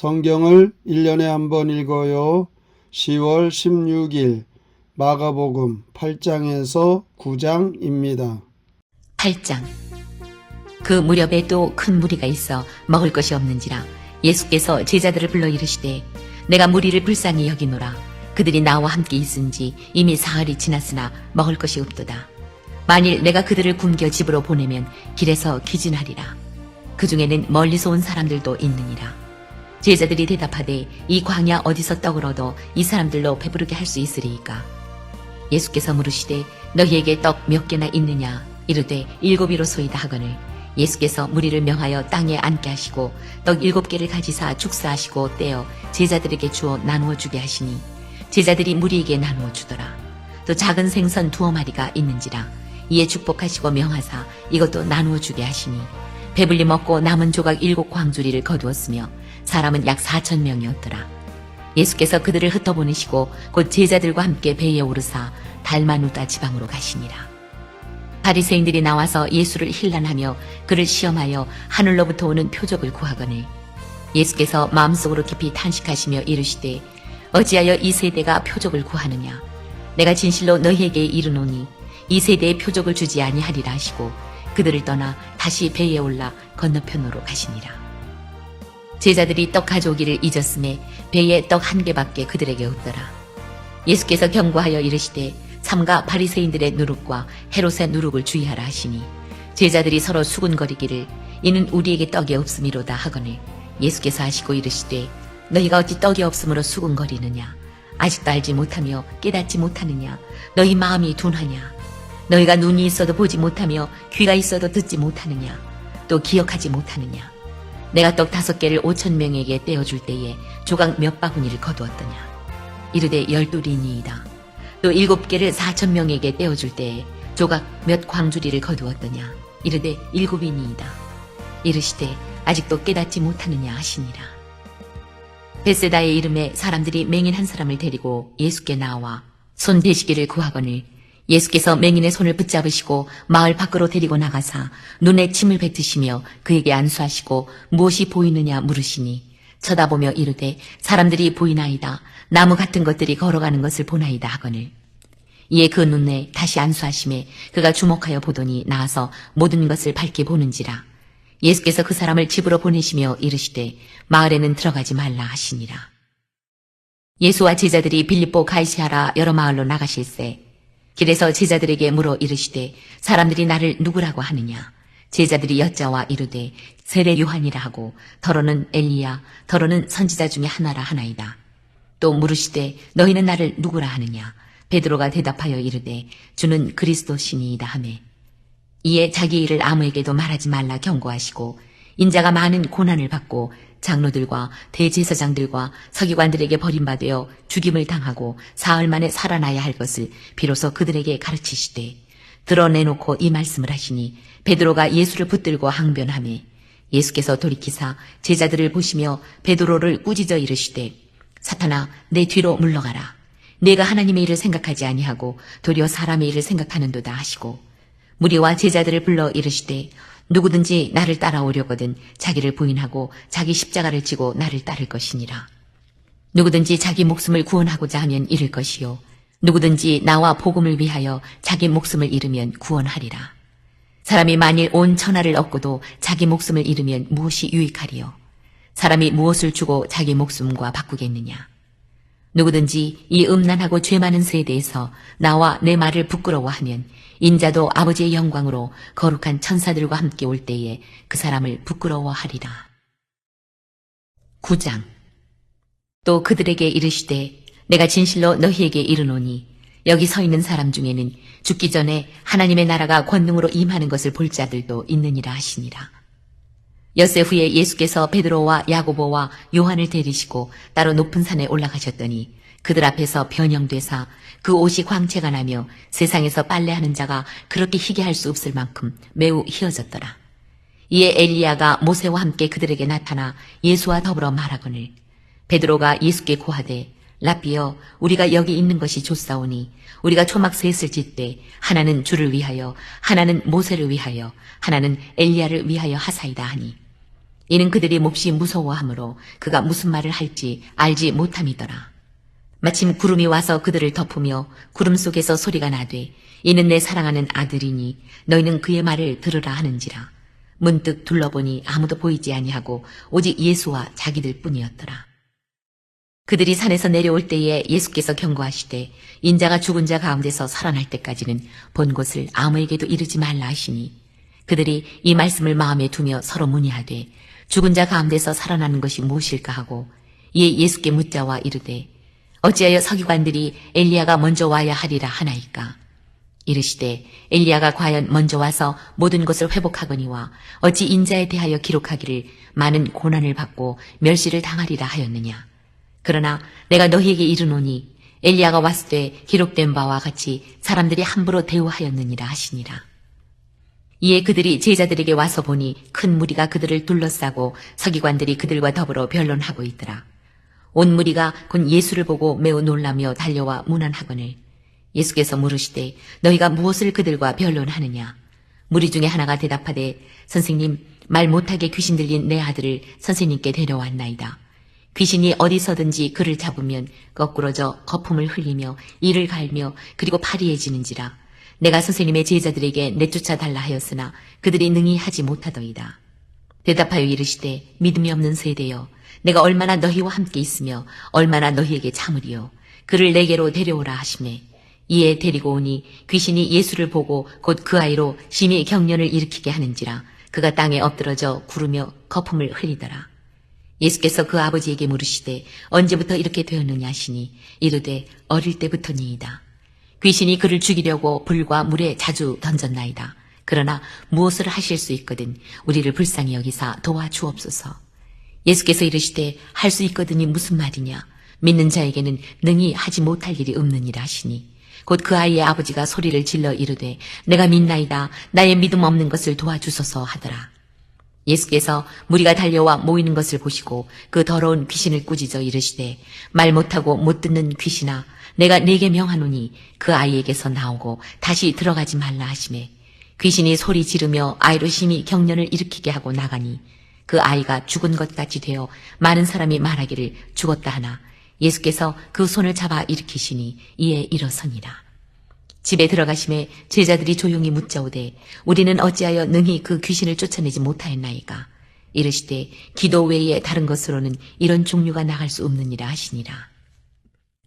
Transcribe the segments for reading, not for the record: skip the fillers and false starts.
성경을 1년에 한 번 읽어요. 10월 16일 마가복음 8장에서 9장입니다. 8장. 그 무렵에 또 큰 무리가 있어 먹을 것이 없는지라 예수께서 제자들을 불러 이르시되 내가 무리를 불쌍히 여기노라. 그들이 나와 함께 있은지 이미 사흘이 지났으나 먹을 것이 없도다. 만일 내가 그들을 굶겨 집으로 보내면 길에서 기진하리라. 그 중에는 멀리서 온 사람들도 있느니라. 제자들이 대답하되 이 광야 어디서 떡을 얻어 이 사람들로 배부르게 할 수 있으리이까. 예수께서 물으시되 너희에게 떡 몇 개나 있느냐. 이르되 7이로소이다 하거늘 예수께서 무리를 명하여 땅에 앉게 하시고 떡 7개를 가지사 축사하시고 떼어 제자들에게 주어 나누어 주게 하시니 제자들이 무리에게 나누어 주더라. 또 작은 생선 2마리가 있는지라 이에 축복하시고 명하사 이것도 나누어 주게 하시니 배불리 먹고 남은 조각 7광주리를 거두었으며 사람은 약 4,000명이었더라. 예수께서 그들을 흩어보내시고 곧 제자들과 함께 배에 오르사 달마누다 지방으로 가시니라. 바리새인들이 나와서 예수를 힐난하며 그를 시험하여 하늘로부터 오는 표적을 구하거늘 예수께서 마음속으로 깊이 탄식하시며 이르시되 어찌하여 이 세대가 표적을 구하느냐. 내가 진실로 너희에게 이르노니 이 세대에 표적을 주지 아니하리라 하시고 그들을 떠나 다시 배에 올라 건너편으로 가시니라. 제자들이 떡 가져오기를 잊었음에 배에 떡 1개밖에 그들에게 없더라. 예수께서 경고하여 이르시되 삼가 바리새인들의 누룩과 헤롯의 누룩을 주의하라 하시니 제자들이 서로 수군거리기를 이는 우리에게 떡이 없음이로다 하거늘 예수께서 하시고 이르시되 너희가 어찌 떡이 없음으로 수군거리느냐. 아직도 알지 못하며 깨닫지 못하느냐. 너희 마음이 둔하냐. 너희가 눈이 있어도 보지 못하며 귀가 있어도 듣지 못하느냐. 또 기억하지 못하느냐. 내가 떡 5개를 5,000명에게 떼어줄 때에 조각 몇 바구니를 거두었더냐. 이르되 12이니이다. 또 7개를 4,000명에게 떼어줄 때에 조각 몇 광주리를 거두었더냐. 이르되 7이니이다. 이르시되 아직도 깨닫지 못하느냐 하시니라. 벳세다의 이름에 사람들이 맹인 한 사람을 데리고 예수께 나와 손 대시기를 구하거늘 예수께서 맹인의 손을 붙잡으시고 마을 밖으로 데리고 나가사 눈에 침을 뱉으시며 그에게 안수하시고 무엇이 보이느냐 물으시니 쳐다보며 이르되 사람들이 보이나이다. 나무 같은 것들이 걸어가는 것을 보나이다 하거늘 이에 그 눈에 다시 안수하심에 그가 주목하여 보더니 나아서 모든 것을 밝게 보는지라. 예수께서 그 사람을 집으로 보내시며 이르시되 마을에는 들어가지 말라 하시니라. 예수와 제자들이 빌립보 가이사랴 여러 마을로 나가실새 길에서 제자들에게 물어 이르시되 사람들이 나를 누구라고 하느냐. 제자들이 여짜와 이르되 세례 요한이라 하고 더러는 엘리야 더러는 선지자 중에 하나라 하나이다. 또 물으시되 너희는 나를 누구라 하느냐. 베드로가 대답하여 이르되 주는 그리스도시니이다 하매 이에 자기 일을 아무에게도 말하지 말라 경고하시고 인자가 많은 고난을 받고 장로들과 대제사장들과 서기관들에게 버림받아 죽임을 당하고 사흘 만에 살아나야 할 것을 비로소 그들에게 가르치시되 드러내놓고 이 말씀을 하시니 베드로가 예수를 붙들고 항변하매 예수께서 돌이키사 제자들을 보시며 베드로를 꾸짖어 이르시되 사탄아 내 뒤로 물러가라. 내가 하나님의 일을 생각하지 아니하고 도리어 사람의 일을 생각하는도다 하시고 무리와 제자들을 불러 이르시되 누구든지 나를 따라오려거든 자기를 부인하고 자기 십자가를 지고 나를 따를 것이니라. 누구든지 자기 목숨을 구원하고자 하면 잃을 것이요 누구든지 나와 복음을 위하여 자기 목숨을 잃으면 구원하리라. 사람이 만일 온 천하를 얻고도 자기 목숨을 잃으면 무엇이 유익하리요. 사람이 무엇을 주고 자기 목숨과 바꾸겠느냐. 누구든지 이 음란하고 죄 많은 세대에서 나와 내 말을 부끄러워하면 인자도 아버지의 영광으로 거룩한 천사들과 함께 올 때에 그 사람을 부끄러워하리라. 9장. 또 그들에게 이르시되 내가 진실로 너희에게 이르노니 여기 서 있는 사람 중에는 죽기 전에 하나님의 나라가 권능으로 임하는 것을 볼 자들도 있느니라 하시니라. 엿새 후에 예수께서 베드로와 야고보와 요한을 데리시고 따로 높은 산에 올라가셨더니 그들 앞에서 변형되사 그 옷이 광채가 나며 세상에서 빨래하는 자가 그렇게 희게 할 수 없을 만큼 매우 희어졌더라. 이에 엘리야가 모세와 함께 그들에게 나타나 예수와 더불어 말하거늘 베드로가 예수께 고하되 라삐여 우리가 여기 있는 것이 좋사오니 우리가 초막 셋을 짓되 하나는 주를 위하여 하나는 모세를 위하여 하나는 엘리야를 위하여 하사이다 하니 이는 그들이 몹시 무서워하므로 그가 무슨 말을 할지 알지 못함이더라. 마침 구름이 와서 그들을 덮으며 구름 속에서 소리가 나되 이는 내 사랑하는 아들이니 너희는 그의 말을 들으라 하는지라. 문득 둘러보니 아무도 보이지 아니하고 오직 예수와 자기들 뿐이었더라. 그들이 산에서 내려올 때에 예수께서 경고하시되 인자가 죽은 자 가운데서 살아날 때까지는 본 곳을 아무에게도 이르지 말라 하시니 그들이 이 말씀을 마음에 두며 서로 문의하되 죽은 자 가운데서 살아나는 것이 무엇일까 하고 이에 예수께 묻자와 이르되 어찌하여 서기관들이 엘리야가 먼저 와야 하리라 하나이까. 이르시되 엘리야가 과연 먼저 와서 모든 것을 회복하거니와 어찌 인자에 대하여 기록하기를 많은 고난을 받고 멸시를 당하리라 하였느냐. 그러나 내가 너희에게 이르노니 엘리야가 왔을 때 기록된 바와 같이 사람들이 함부로 대우하였느니라 하시니라. 이에 그들이 제자들에게 와서 보니 큰 무리가 그들을 둘러싸고 서기관들이 그들과 더불어 변론하고 있더라. 온 무리가 곧 예수를 보고 매우 놀라며 달려와 문안하거늘 예수께서 물으시되 너희가 무엇을 그들과 변론하느냐. 무리 중에 하나가 대답하되 선생님 말 못하게 귀신 들린 내 아들을 선생님께 데려왔나이다. 귀신이 어디서든지 그를 잡으면 거꾸러져 거품을 흘리며 이를 갈며 그리고 파리해지는지라. 내가 선생님의 제자들에게 내쫓아 달라 하였으나 그들이 능히 하지 못하더이다. 대답하여 이르시되 믿음이 없는 세대여 내가 얼마나 너희와 함께 있으며 얼마나 너희에게 참으리요. 그를 내게로 데려오라 하시매 이에 데리고 오니 귀신이 예수를 보고 곧 그 아이로 심히 경련을 일으키게 하는지라. 그가 땅에 엎드러져 구르며 거품을 흘리더라. 예수께서 그 아버지에게 물으시되 언제부터 이렇게 되었느냐 하시니 이르되 어릴 때부터니이다. 귀신이 그를 죽이려고 불과 물에 자주 던졌나이다. 그러나 무엇을 하실 수 있거든 우리를 불쌍히 여기사 도와주옵소서. 예수께서 이르시되 할 수 있거든이 무슨 말이냐. 믿는 자에게는 능히 하지 못할 일이 없느니라 하시니 곧 그 아이의 아버지가 소리를 질러 이르되 내가 믿나이다. 나의 믿음 없는 것을 도와주소서 하더라. 예수께서 무리가 달려와 모이는 것을 보시고 그 더러운 귀신을 꾸짖어 이르시되 말 못하고 못 듣는 귀신아 내가 네게 명하노니 그 아이에게서 나오고 다시 들어가지 말라 하시매 귀신이 소리 지르며 아이로 심히 경련을 일으키게 하고 나가니 그 아이가 죽은 것 같이 되어 많은 사람이 말하기를 죽었다 하나 예수께서 그 손을 잡아 일으키시니 이에 일어서니라. 집에 들어가심에 제자들이 조용히 묻자오되 우리는 어찌하여 능히 그 귀신을 쫓아내지 못하였나이까. 이르시되 기도 외에 다른 것으로는 이런 종류가 나갈 수 없느니라 하시니라.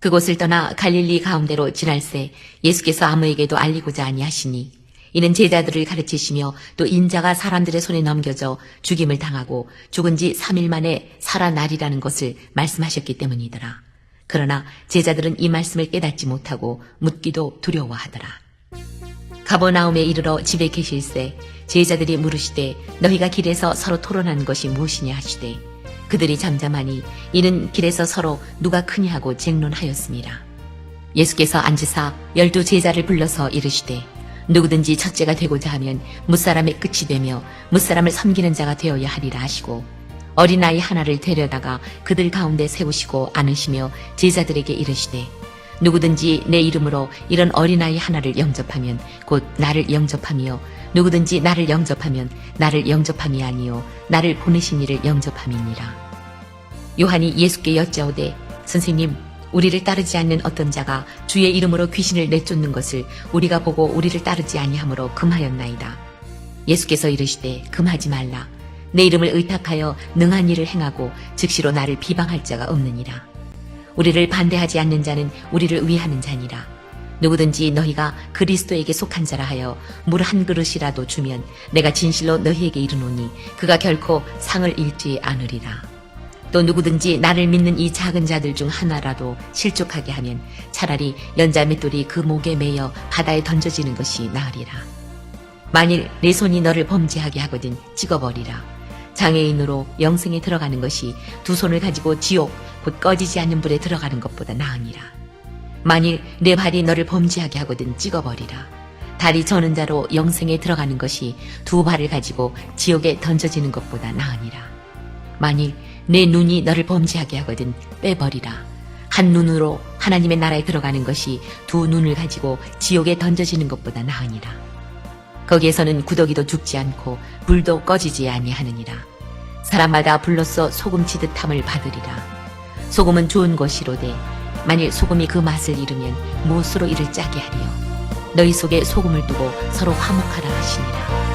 그곳을 떠나 갈릴리 가운데로 지날새 예수께서 아무에게도 알리고자 아니하시니 이는 제자들을 가르치시며 또 인자가 사람들의 손에 넘겨져 죽임을 당하고 죽은 지 3일 만에 살아나리라는 것을 말씀하셨기 때문이더라. 그러나 제자들은 이 말씀을 깨닫지 못하고 묻기도 두려워하더라. 가버나움에 이르러 집에 계실새 제자들이 물으시되 너희가 길에서 서로 토론하는 것이 무엇이냐 하시되 그들이 잠잠하니 이는 길에서 서로 누가 크냐 하고 쟁론하였습니다. 예수께서 앉으사 12 제자를 불러서 이르시되 누구든지 첫째가 되고자 하면 무사람의 끝이 되며 무사람을 섬기는 자가 되어야 하리라 하시고 어린아이 하나를 데려다가 그들 가운데 세우시고 안으시며 제자들에게 이르시되 누구든지 내 이름으로 이런 어린아이 하나를 영접하면 곧 나를 영접하며 누구든지 나를 영접하면 나를 영접함이 아니요 나를 보내신 이를 영접함이니라. 요한이 예수께 여짜오되 선생님 우리를 따르지 않는 어떤 자가 주의 이름으로 귀신을 내쫓는 것을 우리가 보고 우리를 따르지 아니하므로 금하였나이다. 예수께서 이르시되 금하지 말라. 내 이름을 의탁하여 능한 일을 행하고 즉시로 나를 비방할 자가 없느니라. 우리를 반대하지 않는 자는 우리를 위하는 자니라. 누구든지 너희가 그리스도에게 속한 자라 하여 물 한 그릇이라도 주면 내가 진실로 너희에게 이르노니 그가 결코 상을 잃지 않으리라. 또 누구든지 나를 믿는 이 작은 자들 중 하나라도 실족하게 하면 차라리 연자 맷돌이 그 목에 매여 바다에 던져지는 것이 나으리라. 만일 내 손이 너를 범죄하게 하거든 찍어버리라. 장애인으로 영생에 들어가는 것이 두 손을 가지고 지옥 곧 꺼지지 않는 불에 들어가는 것보다 나으니라. 만일 내 발이 너를 범죄하게 하거든 찍어버리라. 다리 저는 자로 영생에 들어가는 것이 두 발을 가지고 지옥에 던져지는 것보다 나으니라. 만일 내 눈이 너를 범죄하게 하거든 빼버리라. 한 눈으로 하나님의 나라에 들어가는 것이 두 눈을 가지고 지옥에 던져지는 것보다 나으니라. 거기에서는 구더기도 죽지 않고 불도 꺼지지 아니하느니라. 사람마다 불로써 소금치듯함을 받으리라. 소금은 좋은 것이로되 만일 소금이 그 맛을 잃으면 무엇으로 이를 짜게 하리요. 너희 속에 소금을 두고 서로 화목하라 하시니라.